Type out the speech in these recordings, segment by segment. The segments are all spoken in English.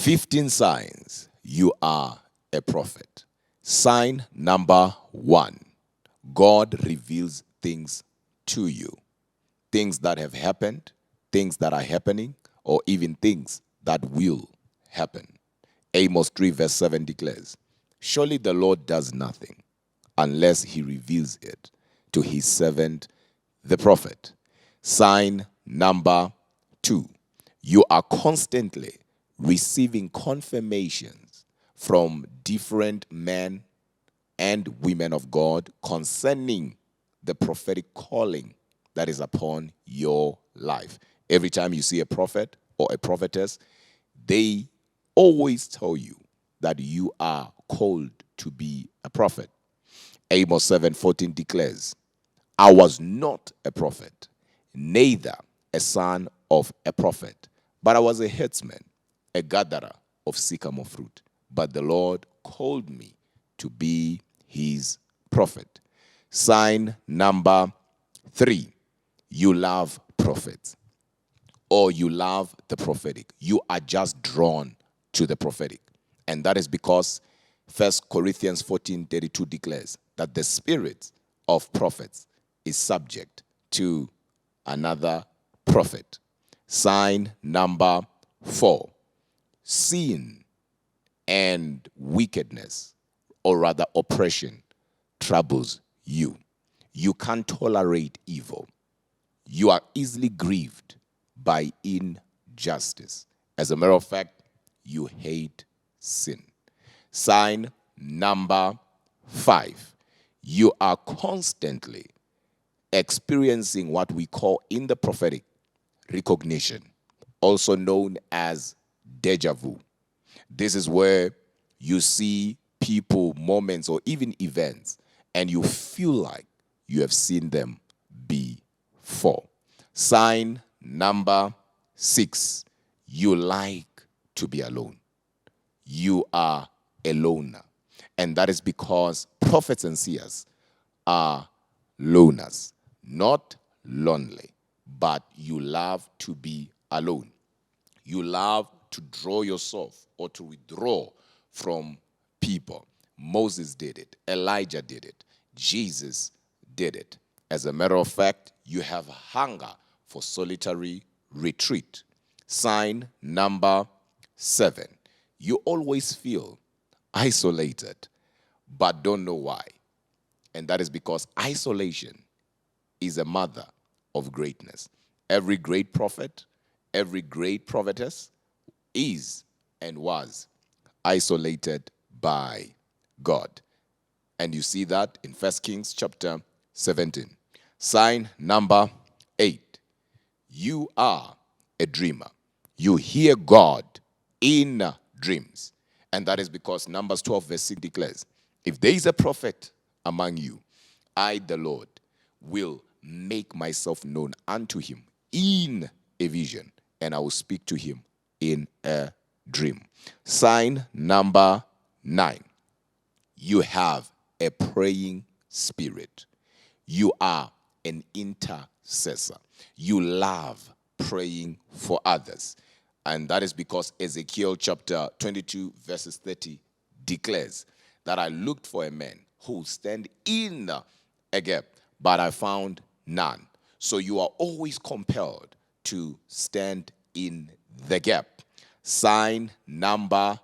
15 signs you are a prophet. Sign number 1, God reveals things to you. Things that have happened, things that are happening, or even things that will happen. Amos 3 verse 7 declares, surely the Lord does nothing unless he reveals it to his servant, the prophet. Sign number 2, you are constantly receiving confirmations from different men and women of God concerning the prophetic calling that is upon your life. Every time you see a prophet or a prophetess, they always tell you that you are called to be a prophet. Amos 7:14 declares, I was not a prophet, neither a son of a prophet, but I was a herdsman, a gatherer of sycamore fruit. But the Lord called me to be his prophet. Sign number 3, you love prophets, or you love the prophetic. You are just drawn to the prophetic. And that is because 1 Corinthians 14:32 declares that the spirit of prophets is subject to another prophet. Sign number 4, sin and wickedness, or rather oppression, troubles you. You can't tolerate evil. You are easily grieved by injustice. As a matter of fact, you hate sin. Sign number 5, you are constantly experiencing what we call in the prophetic recognition, also known as deja vu. This is where you see people, moments, or even events, and you feel like you have seen them before. Sign number 6, you like to be alone. You are a loner. And that is because prophets and seers are loners, not lonely, but you love to be alone. You love to draw yourself or to withdraw from people. Moses did it. Elijah did it. Jesus did it. As a matter of fact, you have hunger for solitary retreat. Sign number 7, you always feel isolated, but don't know why. And that is because isolation is a mother of greatness. Every great prophet, every great prophetess is and was isolated by God. And you see that in 1 Kings chapter 17. Sign number 8, you are a dreamer. You hear God in dreams. And that is because Numbers 12 verse 6 declares, if there is a prophet among you, I, the Lord, will make myself known unto him in a vision, and I will speak to him in a dream. Sign number 9, you have a praying spirit. You are an intercessor. You love praying for others. And that is because Ezekiel chapter 22 verses 30 declares that I looked for a man who would stand in a gap, but I found none. So you are always compelled to stand in the gap. Sign number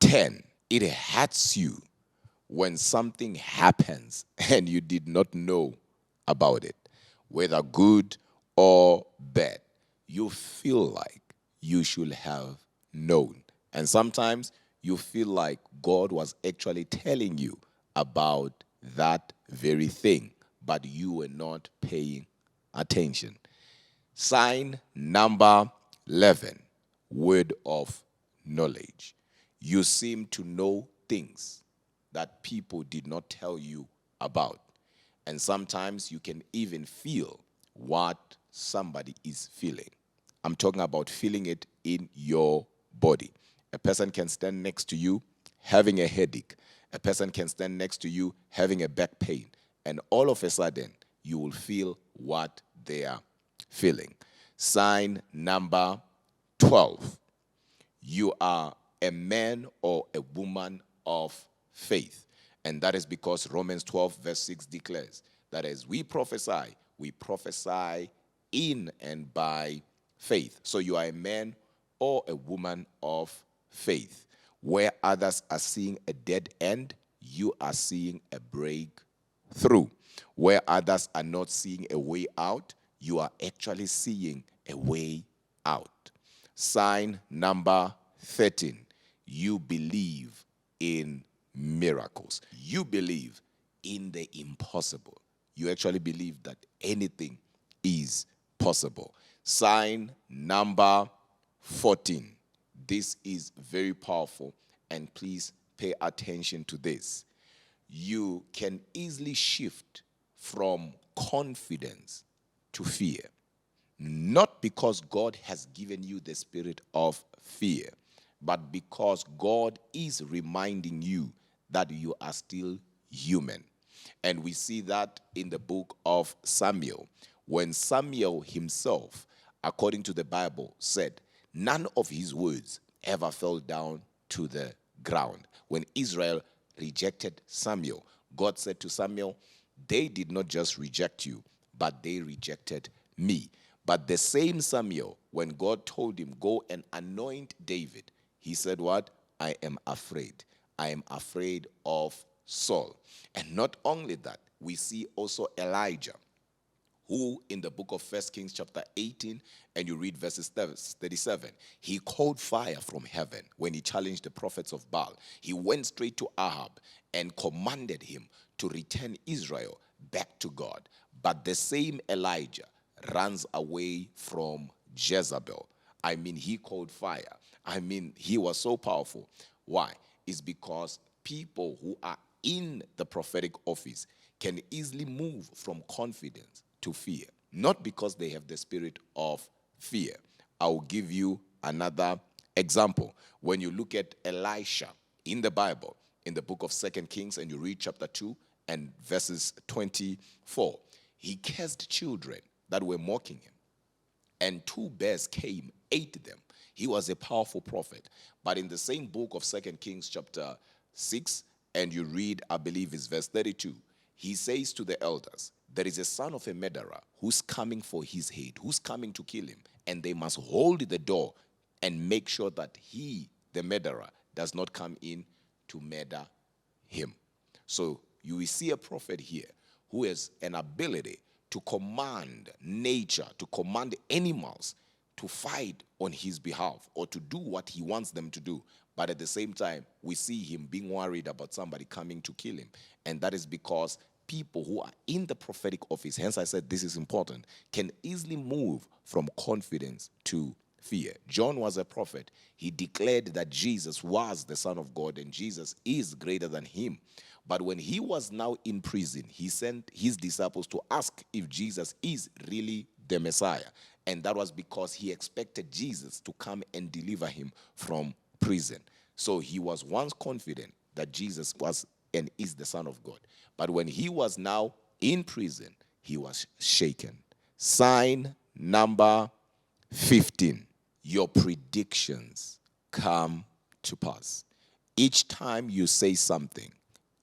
10, it hurts you when something happens and you did not know about it, whether good or bad. You feel like you should have known. And sometimes you feel like God was actually telling you about that very thing, but you were not paying attention. Sign number 11, word of knowledge. You seem to know things that people did not tell you about. And sometimes you can even feel what somebody is feeling. I'm talking about feeling it in your body. A person can stand next to you having a headache. A person can stand next to you having a back pain. And all of a sudden, you will feel what they are feeling. Sign number 12. You are a man or a woman of faith. And that is because Romans 12 verse 6 declares that as we prophesy in and by faith. So you are a man or a woman of faith. Where others are seeing a dead end, you are seeing a breakthrough. Where others are not seeing a way out, you are actually seeing a way out. Sign number 13. You believe in miracles. You believe in the impossible. You actually believe that anything is possible. Sign number 14. This is very powerful, and please pay attention to this. You can easily shift from confidence to fear. Not because God has given you the spirit of fear, but because God is reminding you that you are still human. And we see that in the book of Samuel, when Samuel himself, according to the Bible, said, none of his words ever fell down to the ground. When Israel rejected Samuel, God said to Samuel, they did not just reject you, but they rejected me. But the same Samuel, when God told him, go and anoint David, he said what? I am afraid. I am afraid of Saul. And not only that, we see also Elijah, who in the book of 1 Kings chapter 18, and you read verses 37, he called fire from heaven when he challenged the prophets of Baal. He went straight to Ahab and commanded him to return Israel back to God. But the same Elijah runs away from Jezebel. I mean, he called fire. I mean, he was so powerful. Why? It's because people who are in the prophetic office can easily move from confidence to fear, not because they have the spirit of fear. I'll give you another example. When you look at Elisha in the Bible, in the book of 2 Kings, and you read chapter 2 and verses 24, he cursed children that were mocking him, and 2 bears came, ate them. He was a powerful prophet. But in the same book of 2 Kings chapter 6, and you read, I believe it's verse 32, he says to the elders, there is a son of a murderer who's coming for his head, who's coming to kill him, and they must hold the door and make sure that he, the murderer, does not come in to murder him. So you will see a prophet here who has an ability to command nature, to command animals to fight on his behalf or to do what he wants them to do. But at the same time, we see him being worried about somebody coming to kill him. And that is because people who are in the prophetic office, hence I said this is important, can easily move from confidence to fear. John was a prophet. He declared that Jesus was the Son of God and Jesus is greater than him. But when he was now in prison, he sent his disciples to ask if Jesus is really the Messiah. And that was because he expected Jesus to come and deliver him from prison. So he was once confident that Jesus was and is the Son of God. But when he was now in prison, he was shaken. Sign number 15. Your predictions come to pass. Each time you say something,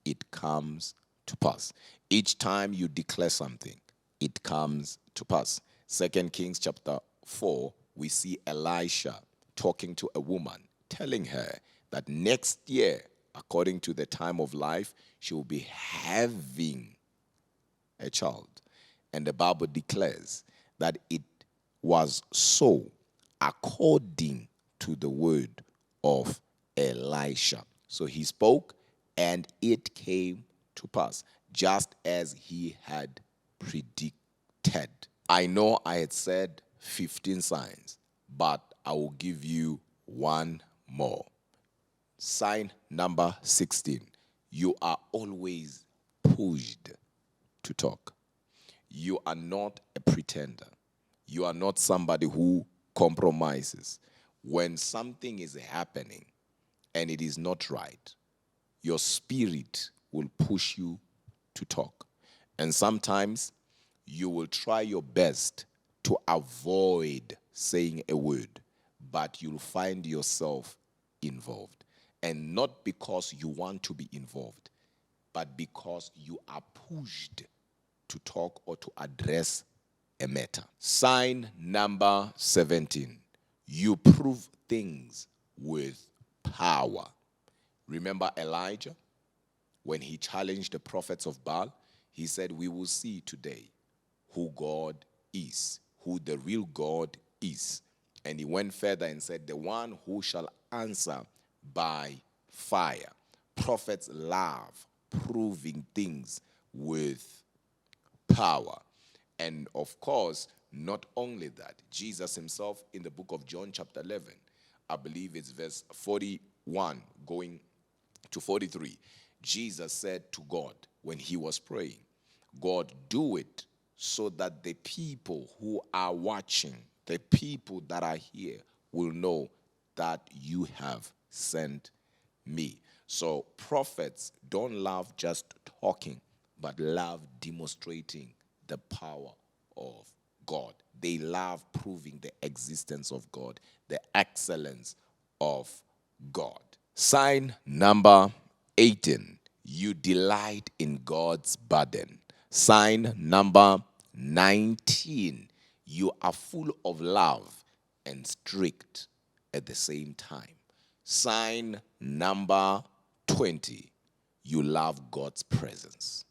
it comes to pass. Each time you declare something, it comes to pass. 2 Kings chapter 4, we see Elisha talking to a woman, telling her that next year, according to the time of life, she will be having a child. And the Bible declares that it was so according to the word of Elisha. So he spoke and it came to pass, just as he had predicted. I know I had said 15 signs, but I will give you one more. Sign number 16. You are always pushed to talk. You are not a pretender. You are not somebody who compromises. When something is happening and it is not right, your spirit will push you to talk. And sometimes you will try your best to avoid saying a word, but you'll find yourself involved. And not because you want to be involved, but because you are pushed to talk or to address a matter. Sign number 17. You prove things with power. Remember Elijah? When he challenged the prophets of Baal, he said, we will see today who God is, who the real God is. And he went further and said, the one who shall answer by fire. Prophets love proving things with power. And of course, not only that, Jesus himself in the book of John chapter 11, I believe it's verse 41 going to 43, Jesus said to God when he was praying, God, do it so that the people who are watching, the people that are here will know that you have sent me. So prophets don't love just talking, but love demonstrating the power of God. They love proving the existence of God, the excellence of God. Sign number 18. You delight in God's burden. Sign number 19. You are full of love and strict at the same time. Sign number 20. You love God's presence.